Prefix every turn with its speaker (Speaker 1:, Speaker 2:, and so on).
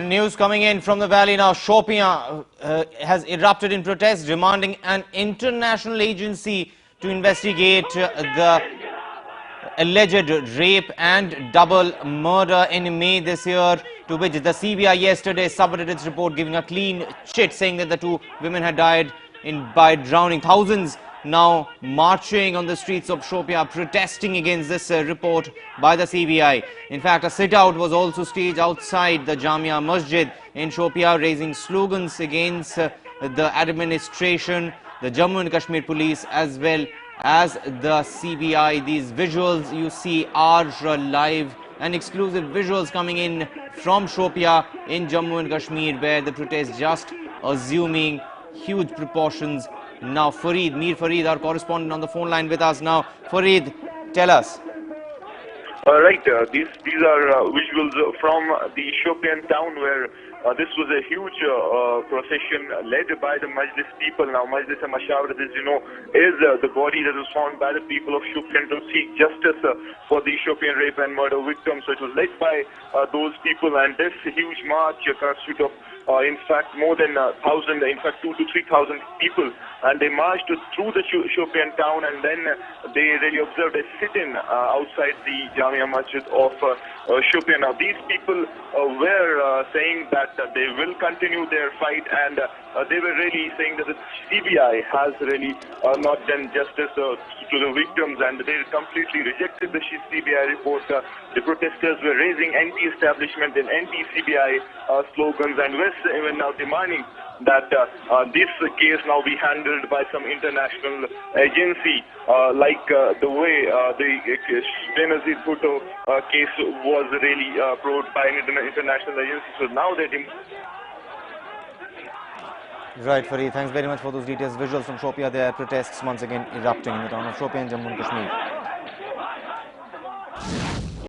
Speaker 1: And news coming in from the valley now. Shopian has erupted in protest, demanding an international agency to investigate the alleged rape and double murder in May this year, to which the CBI yesterday submitted its report giving a clean chit, saying that the two women had died by drowning. Thousands now marching on the streets of Shopian, protesting against this report by the CBI. In fact, a sit-out was also staged outside the Jamia Masjid in Shopian, raising slogans against the administration, the Jammu and Kashmir police, as well as the CBI. These visuals you see are live and exclusive visuals coming in from Shopian in Jammu and Kashmir, where the protest just assuming huge proportions. Now Mir Farid, our correspondent, on the phone line with us now. Farid, tell us.
Speaker 2: Right, these are visuals from the Shopian town, where this was a huge procession led by the Majlis people. Now, Majlis Mashawrat, as you know, is the body that was formed by the people of Shopian to seek justice for the Shopian rape and murder victims. So it was led by those people, and this huge march consisted of in fact more than 1,000, in fact 2,000 to 3,000 people, and they marched through the Shopian town, and then they really observed a sit-in outside the Jamia Masjid of Shopian. Now these people were saying that they will continue their fight, and they were really saying that the CBI has really not done justice to the victims, and they completely rejected the CBI report. The protesters were raising anti-establishment and anti-CBI slogans, and were even now demanding that this case now be handled by some international agency, like the way the Benazir Bhutto case was really probed by an international agency. So now they
Speaker 1: Right, Farid, thanks very much for those details. Visuals from Shopian, there are protests once again erupting in the town of Shopian, Jammu and Kashmir.